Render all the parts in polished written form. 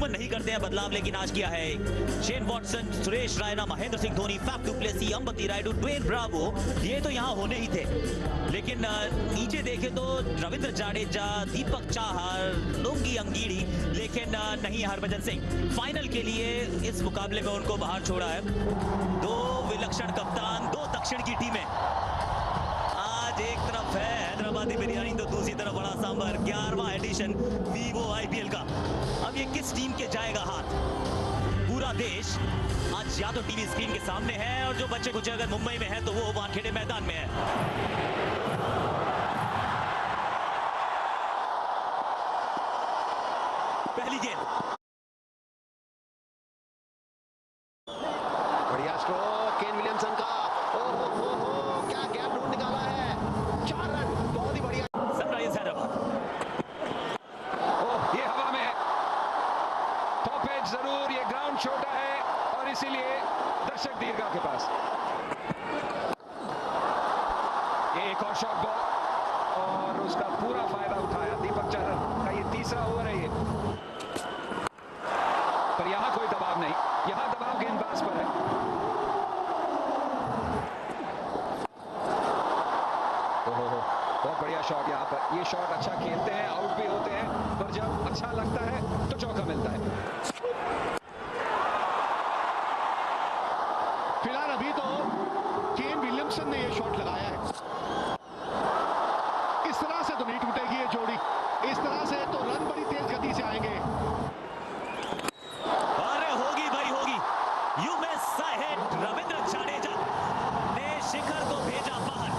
अमूमन नहीं करते हैं बदलाव, लेकिन आज किया है। Shane Watson, Suresh Raina, Mahendra Singh Dhoni, Faf du Plessis, Ambati Rayudu, Dwayne Bravo, ये तो यहाँ होने ही थे। लेकिन नीचे देखे तो रविंद्र जाडेजा, दीपक चाहर, लुंगी अंगीड़ी, लेकिन नहीं हरभजन सिंह। फाइनल के लिए इस मुकाबले में उनको बाहर छोड़ा है। दो विलक्षण कप्तान, दो दक्षिण की टीमें। आज एक तरफ है हैदराबादी बिरयानी तो दूसरी तरफ बड़ा सांभर। 11वां एडिशन वीवो आईपीएल का। अब ये किस टीम के जाएगा हाथ? पूरा देश आज या तो टीवी स्क्रीन के सामने है, और जो बच्चे कुछ अगर मुंबई में है तो वो वानखेड़े मैदान में है। पहली गेंद, बढ़िया स्ट्रोक केन विलियमसन का। ओहो क्या गैप ढूंढ निकाला है। 4 रन, बहुत ही बढ़िया। सनराइजर्स हैदराबाद, ये हवा में है, टॉप एज जरूर, ये ग्राउंड छोटा है और इसीलिए दर्शक दीर्घा के पास। ये एक और शॉट बॉल और उसका पूरा फायदा उठाया दीपक चाहर का। ये तीसरा ओवर है ये, पर यहां कोई दबाव नहीं, यहां दबाव गेंदबाज पर है। ओहो बहुत बढ़िया शॉट यहां पर। ये शॉट अच्छा खेलते हैं, आउट भी होते हैं, पर जब अच्छा लगता है तो चौका मिलता है। फिलहाल अभी तो केन विलियमसन ने ये शॉट लगाया है। इस तरह से तो नहीं टूटेगी ये जोड़ी, इस तरह से तो रन बड़ी तेज गति से आएंगे। अरे होगी भाई होगी। यूएस साहेब रविंद्र जाडेजा ने शिखर को भेजा बाहर।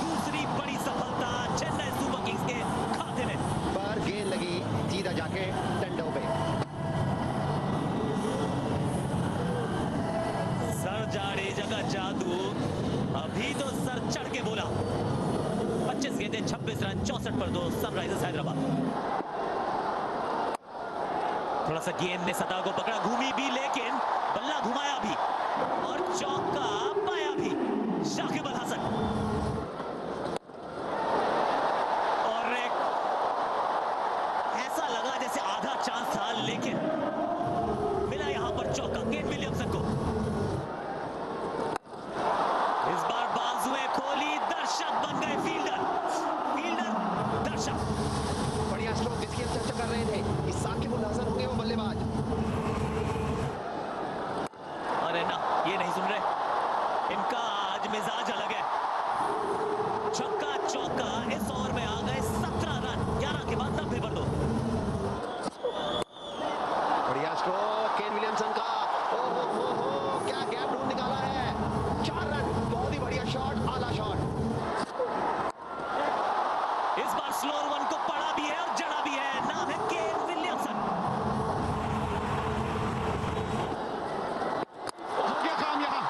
दूसरी बड़ी सफलता चेन्नई सुपर किंग्स के खाते में। पर गेंद लगी सीधा जाके डंडों पे। सर जाडेजा का जादू, अभी तो सर चढ़ के बोला। 25 गेंदें 26 रन 64 पर 2, सनराइजर्स हैदराबाद। थोड़ा सा गेंद ने सतह को पकड़ा, घूमी भी, लेकिन बल्ला घुमाया भी और चौका पाया भी शाकिब अल हसन। और एक ऐसा लगा जैसे आधा चांस था, लेकिन मिला यहां पर चौका केन विलियमसन को। इस बार बाजुएं खोली, दर्शक बन गए फील्डर, फील्डर दर्शक। बढ़िया स्ट्रोक जिसकी हम चर्चा कर रहे थे, इस साकिब उल हसन होंगे वो बल्लेबाज। अरे ना, ये नहीं सुन रहे, इनका आज मिजाज अलग है। छक्का चौका, इस ओवर में आ गए 17 रन, 11 के बाद 90 पर 2। बढ़िया स्ट्रोक केन विलियमसन का। ओहो क्या गैप ढूंढ निकाला है। 4 रन, बहुत ही बढ़िया शॉट, आला शॉट। इस बार स्लोअर वन को पड़ा भी है और जड़ा भी है, नाम है केन विलियमसन। हो गया काम यहाँ।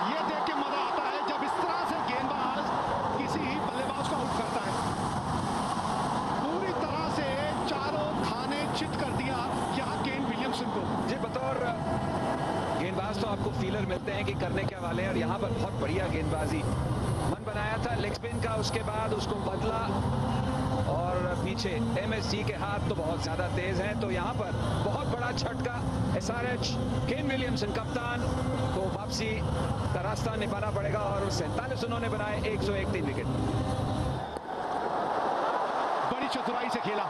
ये देख के मजा आता है जब इस तरह से गेंदबाज किसी बल्लेबाज को आउट करता है। पूरी तरह से चारों खाने चित कर दिया यहाँ केन विलियमसन को। जी बतौर गेंदबाज तो आपको फीलर मिलते हैं कि करने क्या वाले हैं, और यहाँ पर बहुत बढ़िया गेंदबाजी। मन बनाया था लेग स्पिन का, उसके बाद उसको बदला और पीछे एमएसजी के हाथ तो बहुत ज्यादा तेज हैं, तो यहाँ पर बहुत बड़ा झटका। एसआरएच केन विलियमसन कप्तान को वापसी का रास्ता निभाना पड़ेगा, और 47 उन्होंने बनाए, 101 3 विकेट। बड़ी चतुराई से खेला,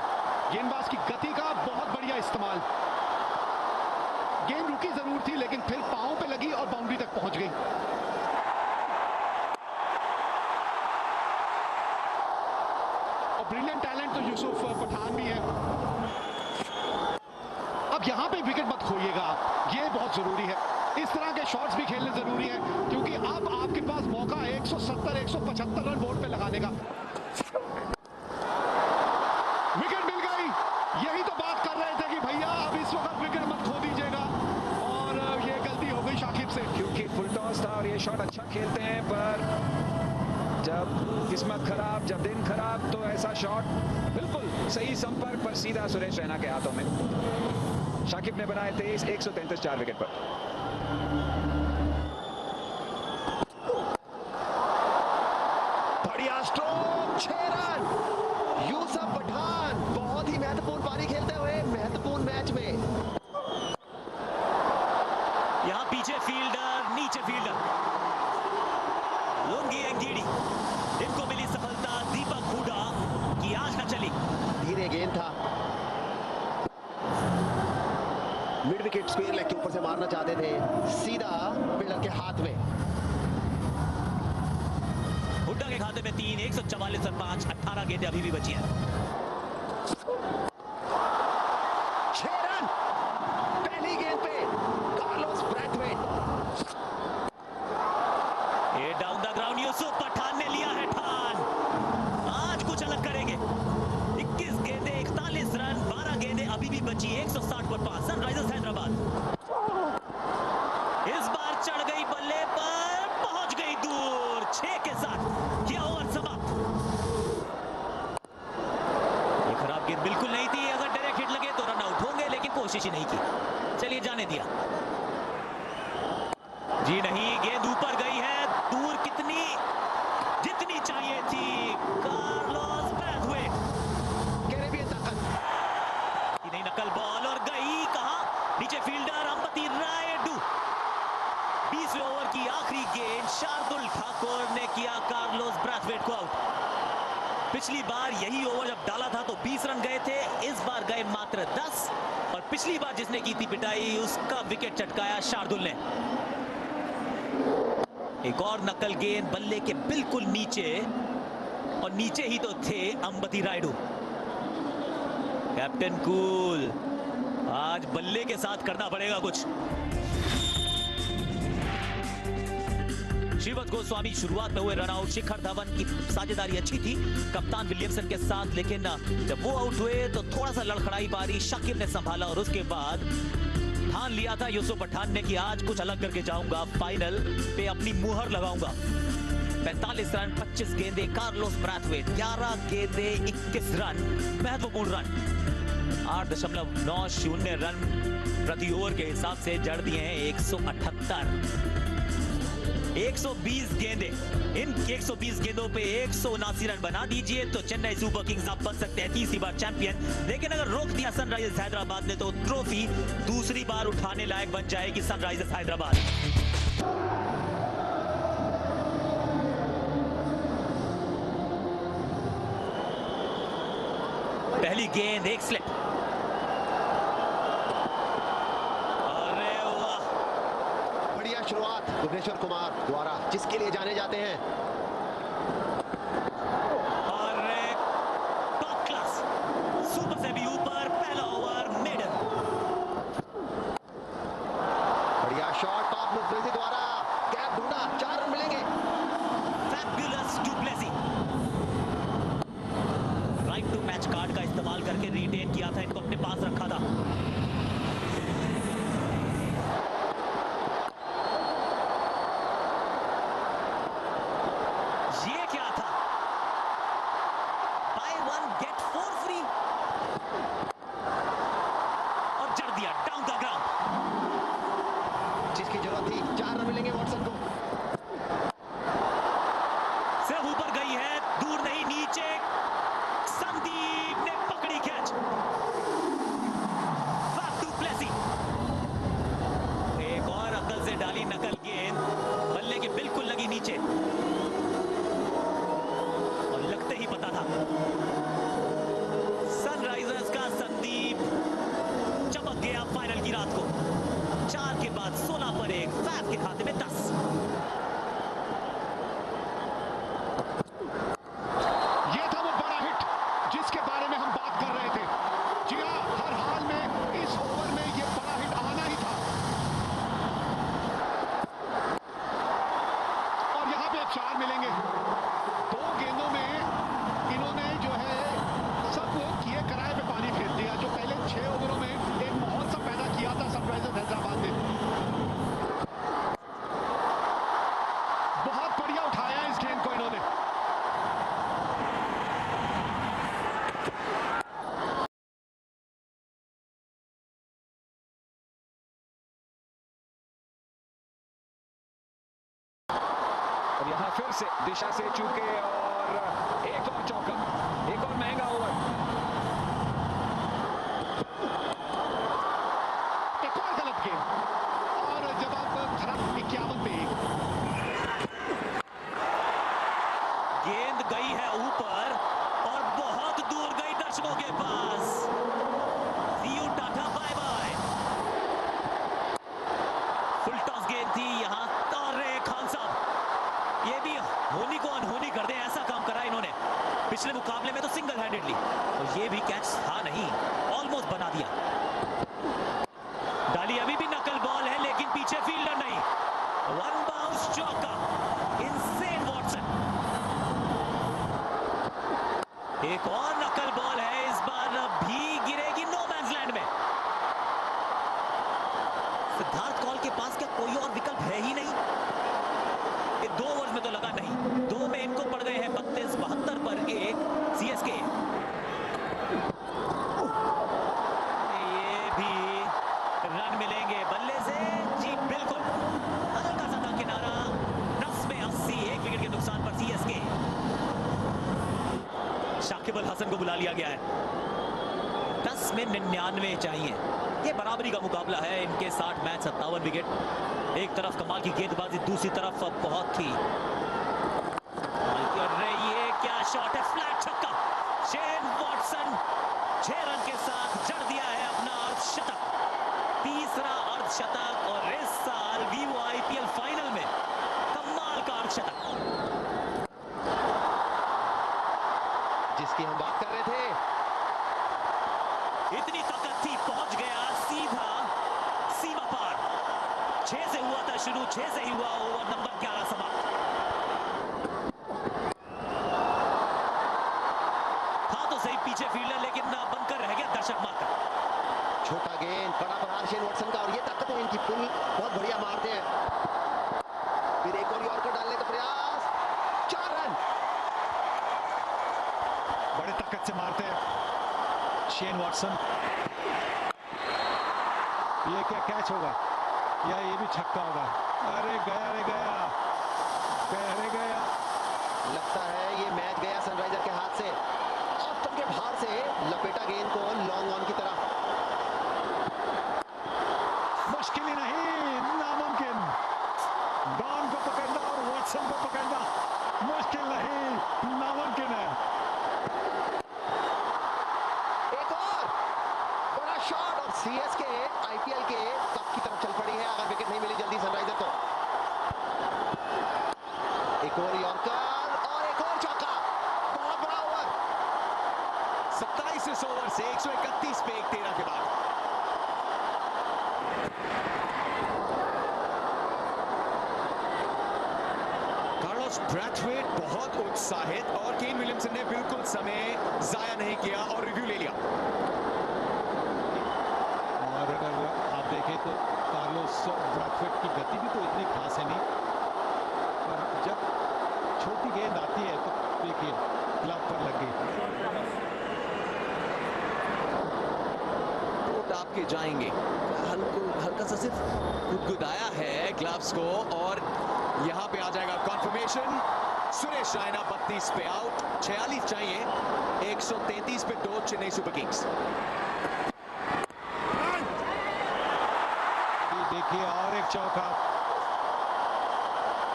गेंदबाज की गति का बहुत बढ़िया इस्तेमाल। गेंद रुकी जरूर थी, लेकिन फिर पांव पे लगी और बाउंड्री तक पहुंच गई। और ब्रिलियंट टैलेंट तो यूसुफ पठान भी है। अब यहां पे विकेट मत खोइएगा, ये बहुत जरूरी है। इस तरह के शॉट्स भी खेलने जरूरी है, क्योंकि अब आपके पास मौका है 170 175 रन बोर्ड पे लगाने का। विकेट मिल गई, यही तो बात कर रहे थे कि भैया अब इस वक्त विकेट मत खो दीजिएगा, और ये गलती हो गई शाकिब से। क्योंकि फुल टॉस था और ये शॉट अच्छा खेलते हैं, पर जब किस्मत खराब, जब दिन खराब, तो ऐसा शॉट बिल्कुल सही संपर्क पर सीधा सुरेश रैना के हाथों में। शाकिब ने बनाए 23, 133 4 विकेट पर। बढ़िया स्ट्रोक, 6 रन। यूसुफ पठान बहुत ही महत्वपूर्ण पारी खेलते हुए महत्वपूर्ण मैच में मिड विकेट स्क्वायर लेग के ऊपर से मारना चाहते थे, सीधा फील्डर के हाथ में। हुड्डा के खाते में 3, 144 और 5, 18 गेंदें अभी भी बची हैं। 6 रन पहली गेंद पे कार्लोस ब्रैथवेट। ये down the ground Yusuf Pathan ने लिया है ठान, आज कुछ अलग करेंगे। 21 गेंदें 41 रन, 12 गेंदें अभी भी बची, 160 पर 5। सनराइजर्स हैदराबाद इस बार चढ़ गई बल्ले पर, पहुंच गई दूर, 6 के साथ किया ओवर समाप्त। ये खराब गेंद बिल्कुल नहीं थी, अगर डायरेक्ट हिट लगे तो रन आउट होंगे, लेकिन कोशिश ही नहीं की, चलिए जाने दिया। जी नहीं, गेंद ऊपर गई है, दूर कितनी, जितनी चाहिए थी। कार्लोस ब्रैथवेट, कैरेबियन ताकत, नहीं नकल बॉल और गई कहां, नीचे फील्डर अंबती रायडू। 20वें ओवर की आखिरी गेंद, शार्दुल ठाकुर ने किया कार्लोस ब्रैथवेट को आउट। पिछली बार यही ओवर जब डाला था तो 20 रन गए थे, इस बार गए मात्र 10, और पिछली बार जिसने की थी पिटाई उसका विकेट चटकाया शार्दुल ने। एक और नकल गेंद बल्ले के बिल्कुल नीचे, और नीचे ही तो थे अंबती रायडू। कैप्टन कूल, आज बल्ले के साथ करना पड़ेगा कुछ। श्रीवत गोस्वामी शुरुआत में हुए रनआउट, शिखर धवन की साझेदारी अच्छी थी कप्तान विलियमसन के साथ, लेकिन जब वो आउट हुए तो थोड़ा सा लड़खड़ाई पारी शाकिब ने संभाला, और उसके बाद ठान लिया था यूसुफ पठान ने कि आज कुछ अलग करके जाऊंगा, फाइनल पे अपनी मुहर लगाऊंगा। 45 रन 25 गेंदे कार्लोस ब्रैथवेट, 11 गेंदे 21 रन, महत्वपूर्ण रन 8.90 रन प्रति ओवर के हिसाब से जड़ दिए हैं 178। 120 गेंदे, इन 120 गेंदों पे 179 रन बना दीजिए तो चेन्नई सुपर किंग्स आप बन सकते हैं तीसरी बार चैंपियन। लेकिन अगर रोक दिया सनराइजर्स हैदराबाद ने तो ट्रॉफी दूसरी बार उठाने लायक बन जाएगी सनराइजर्स हैदराबाद। पहली गेंद एक स्लिप, अरे वाह, बढ़िया शुरुआत भुवनेश्वर कुमार द्वारा, जिसके लिए जाने जाते हैं। और टॉप क्लास सुपर से भी ऊपर, पहला ओवर मेडन। बढ़िया शॉट टॉप डुप्लेसी द्वारा, गैप ढूंढा, 4 रन मिलेंगे। Fabulous du Plessis right to match card का इस्तेमाल करके रिटेन किया था, इनको अपने पास रखा था। ये क्या था, बाय 1 गेट 4 फ्री, और जड़ दिया डाउन द ग्राउंड। जिसकी जरूरत थी, 4 रन मिलेंगे वॉटसन को। सिर्फ ऊपर गई है, दूर नहीं, नीचे संदीप ने पकड़ी कैच। फैफ टू प्लेसी, एक और अकल से डाली नकल गेंद, बल्ले के बिल्कुल लगी नीचे, और लगते ही पता था सनराइजर्स का संदीप चमक गया फाइनल की रात को। 4 के बाद 16 पर 1, फैफ के खाते में 10। ये था वो बड़ा हिट जिसके बारे में हम बात कर रहे थे। जी हाँ, हर हाल में इस ओवर में ये बड़ा हिट आना ही था, और यहां पे अब 4 मिलेंगे। 2 गेंदों में इन्होंने जो है सब किए किराए पे पानी फेर दिया, जो पहले 6 ओवरों में एक माहौल सा पैदा किया था सनराइजर्स हैदराबाद ने। बहुत बढ़िया उठाया इस गेंद को इन्होंने। और यहाँ फिर से दिशा से चूके, और एक और चौका, एक और महंगा ओवर। एक और गलत गेंद, और जब आप खराब 51 पे 1, गेंद गई है ऊपर और बहुत दूर गई दर्शकों के पास। See you, tata, bye bye. पिछले मुकाबले में तो सिंगल हैंडेडली, तो ये भी कैच था नहीं, ऑलमोस्ट बना दिया। डाली अभी भी नकल बॉल है लेकिन पीछे फील्डर नहीं, वन बाउंस चौका, इनसेन वॉटसन। एक और नकल बॉल है, इस बार भी गिरेगी नो मैंस लैंड में। सिद्धार्थ कौल के पास क्या कोई और विकल्प है ही नहीं? ये 2 ओवर्स में तो लगा नहीं, 2 में इनको पड़ गए हैं 32-72 पर एक सीएसके। ये भी रन मिलेंगे बल्ले से, जी बिल्कुल, हल्का सा था किनारा, 10 में 80, 1 विकेट के नुकसान पर सीएसके। शाकिब अल हसन को बुला लिया गया है, 10 में 99 चाहिए। ये बराबरी का मुकाबला है, इनके 60 मैच 57 विकेट। एक तरफ कमाल की गेंदबाजी, दूसरी तरफ बहुत थी। ये क्या शॉट है, फ्लैट छक्का। शेन वॉटसन 6 रन के साथ जड़ दिया है अपना अर्धशतक, तीसरा अर्धशतक, और इस साल वीवो आईपीएल फाइनल में कमाल का अर्धशतक, जिसकी हम बात कर रहे थे। इतनी ताकत थी, पहुंच गया सीधा सीमा पार। 6 से हुआ था शुरू, 6 से ही हुआ ओवर नंबर 11 समाप्त। था तो सही पीछे फील्डर, लेकिन बनकर रह गया दर्शक मारकर। छोटा गेंद, बड़ा प्रहार शेन वॉटसन का, और ये ताकत है इनकी, पुल बहुत बढ़िया मारते हैं। फिर एक और यॉर्कर डालने का प्रयास, 4 रन। बड़े ताकत से मारते हैं शेन वॉटसन। ये क्या कैच होगा या ये भी छक्का होगा? अरे गया रे गया, गया रे गया। लगता है ये मैच गया सनराइजर के हाथ से। ऑस्टन के बाहर से लपेटा गेंद को लॉन्ग ऑन की तरह। मुश्किल ही नहीं, नामुमकिन। डॉन को पकड़ना और वॉटसन को पकड़ना मुश्किल नहीं, नामुमकिन है। एक और बड़ा शॉट, और सीएसके आईपीएल के कप की तरफ चल पड़ी है, अगर विकेट नहीं मिली जल्दी सनराइजर को। एक और यॉर्कर और एक और चौका, बहुत बड़ा ओवर। 27 इस ओवर से 131 पे 13 के बाद। कार्लोस ब्रैथवेट बहुत उत्साहित, और केन विलियमसन ने बिल्कुल समय जाया नहीं किया और रिव्यू ले लिया। और अगर आप देखें तो कार्लोस ब्रैथवेट की गति भी तो इतनी खास है नहीं, पर जब छोटी गेंद आती है तो देखिए क्लब पर लग गई। टोट आपके जाएंगे, हल्का सा सिर्फ गुदगुदाया है ग्लव्स को, और यहां पे आ जाएगा कॉन्फर्मेशन। सुरेश रैना 32 पे आउट, 46 चाहिए, 133 पे 2 चेन्नई सुपर किंग्स। देखिए और एक चौका,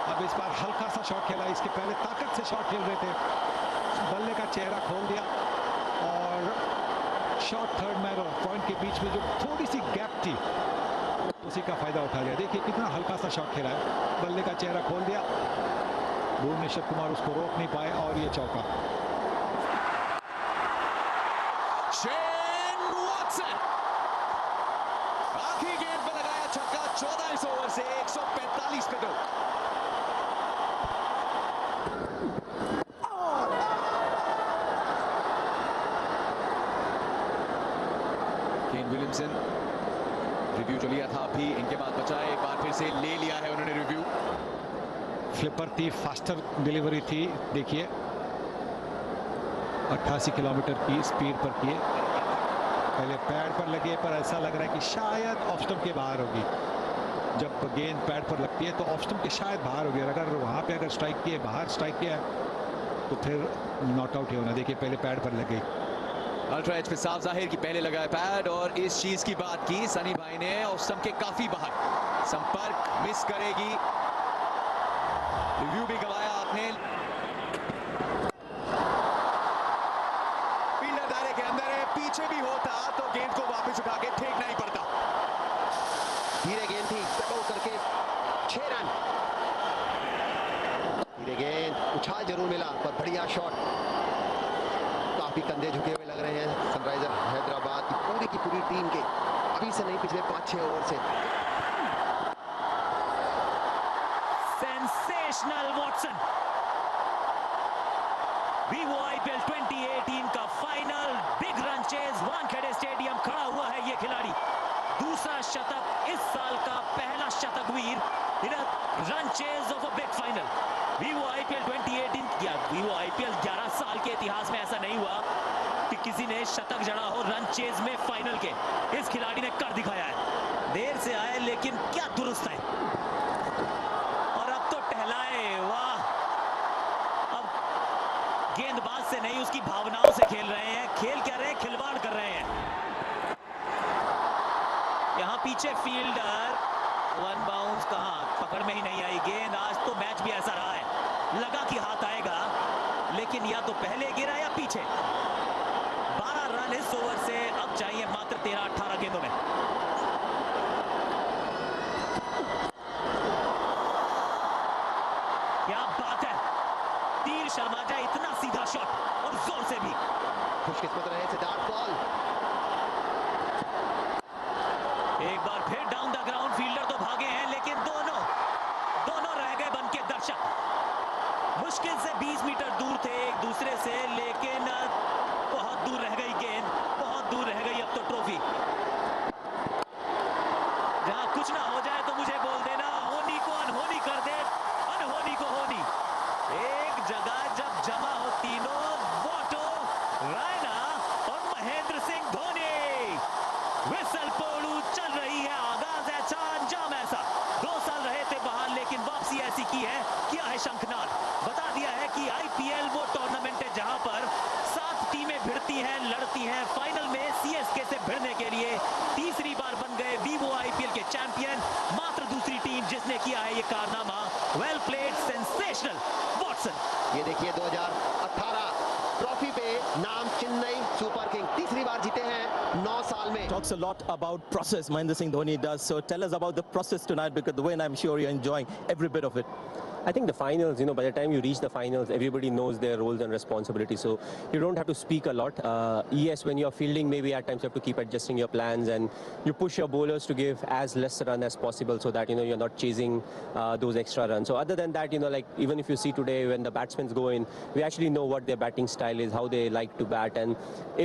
अब इस बार हल्का सा शॉट खेला, इसके पहले ताकत से शॉट खेल रहे थे, बल्ले का चेहरा खोल दिया और शॉट थर्ड मैन और पॉइंट के बीच में जो थोड़ी सी गैप थी उसी का फायदा उठा लिया। देखिए कितना हल्का सा शॉट खेला है, बल्ले का चेहरा खोल दिया, भुवनेश्वर कुमार उसको रोक नहीं पाए, और ये चौका। शेन वॉटसन आखिरी गेंद पर लगाया छक्का, 14 इस ओवर से 145 पे 2। केन विलियमसन रिव्यू जो लिया था अभी, इनके बाद बचा, एक बार फिर से ले लिया है उन्होंने रिव्यू। फ्लिपर थी, फास्टर डिलीवरी थी, देखिए 88 किलोमीटर की स्पीड पर किए, पहले पैड पर लगे, पर ऐसा लग रहा है कि शायद ऑफ स्टंप के बाहर होगी। जब गेंद पैड पर लगती है तो ऑफ स्टंप के शायद बाहर होगी, अगर वहां पे अगर स्ट्राइक किए, बाहर स्ट्राइक किया तो फिर नॉट आउट ही होना। देखिए पहले पैड पर लग गई। अल्ट्रा एज पे साफ जाहिर कि पहले लगाया पैड, और इस चीज की बात की सनी भाई ने, ऑफ स्टंप के काफी बाहर, संपर्क मिस करेगी, रिव्यू भी गवाया आपने। फील्डर दायरे के अंदर है, पीछे भी होता तो गेंद को वापस उठा के फेंकना ही पड़ता। धीरे गेंद थी, कटो करके 6 रन। धीरे गेंद, उछाल जरूर मिला पर बढ़िया शॉट। भी कंधे झुके हुए लग रहे हैं सनराइजर हैदराबाद की पूरी टीम के, अभी से नहीं पिछले 5-6 ओवर से। Sensational Watson. वीवो आईपीएल 2018 का final big run chase, Wankhede stadium खड़ा हुआ है ये खिलाड़ी। दूसरा शतक इस साल का, पहला शतक वीर in run chase of a big final. Vivo IPL 2018 या वीवो आईपीएल 11 साल के इतिहास में ऐसा नहीं हुआ कि किसी ने शतक जड़ा हो रन चेज में फाइनल के। इस खिलाड़ी ने कर दिखाया है। देर से आए लेकिन क्या दुरुस्त है, और अब तो टहलाए। वाह, अब गेंदबाज से नहीं उसकी भावनाओं से खेल रहे हैं। खेल क्या रहे हैं, खिलवाड़ कर रहे हैं। यहां पीछे फील्डर, वन बाउंस, कहां पकड़ में ही नहीं आई गेंद। आज तो मैच भी ऐसा रहा है, लगा कि हाथ आएगा लेकिन या तो पहले गिरा या पीछे। 12 रन इस ओवर से अब चाहिए मात्र 13-18 गेंदों में। क्या बात है, तीर शर्मा जाए इतना सीधा शॉट और जोर से भी। खुशकिस्मत रहे सिद्धार्थ कौल। एक बार फिर डाउन द ग्राउंड, फील्डर तो भागे हैं लेकिन दोनों रह गए बन के दर्शक। मुश्किल से 20 मीटर दूर थे एक दूसरे से, लेकिन बहुत दूर रह गई गेंद, बहुत दूर रह गई अब तो ट्रॉफी। जहां कुछ ना हो जाए तो मुझे बोल देना, होनी को अनहोनी कर दे, अनहोनी को होनी। एक जगह जब जमा हो तीनों, वोटो, रायना और महेंद्र सिंह धोनी, विसल पोड़ू चल रही है, आगाज ऐसा अंजाम ऐसा। 2 साल रहे थे बाहर लेकिन वापसी ऐसी की है, किया है शंखनाद। बता दिया है कि आईपीएल वो टूर्नामेंट है जहां पर 7 टीमें भिड़ती हैं, लड़ती हैं। फाइनल में सीएसके से भिड़ने के लिए तीसरी बार बन गए वीवो आईपीएल के चैंपियन, मात्र दूसरी टीम जिसने किया है ये कारनामा। Well played, sensational Watson. ये देखिए 2018 ट्रॉफी पे नाम चेन्नई सुपर किंग, तीसरी बार जीते हैं 9 साल में। Talks a lot about process, Mahendra Singh Dhoni does. So tell us about the process tonight, because the win, I'm sure you're enjoying every bit of it. I think the finals, by the time you reach the finals, everybody knows their roles and responsibilities. So you don't have to speak a lot. Yes, when you're fielding, maybe at times you have to keep adjusting your plans, and you push your bowlers to give as less run as possible so that, you're not chasing those extra runs. So other than that, like even if you see today when the batsmen go in, we actually know what their batting style is, how they like to bat. And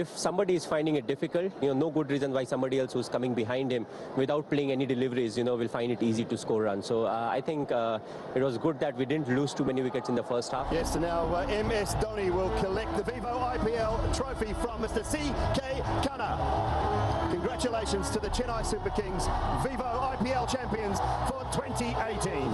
if somebody is finding it difficult, no good reason why somebody else who's coming behind him without playing any deliveries, will find it easy to score runs. So I think it was good that we didn't lose too many wickets in the first half. Yes, so now MS Dhoni will collect the Vivo IPL trophy from Mr. C.K. Khanna. Congratulations to the Chennai Super Kings, Vivo IPL champions for 2018.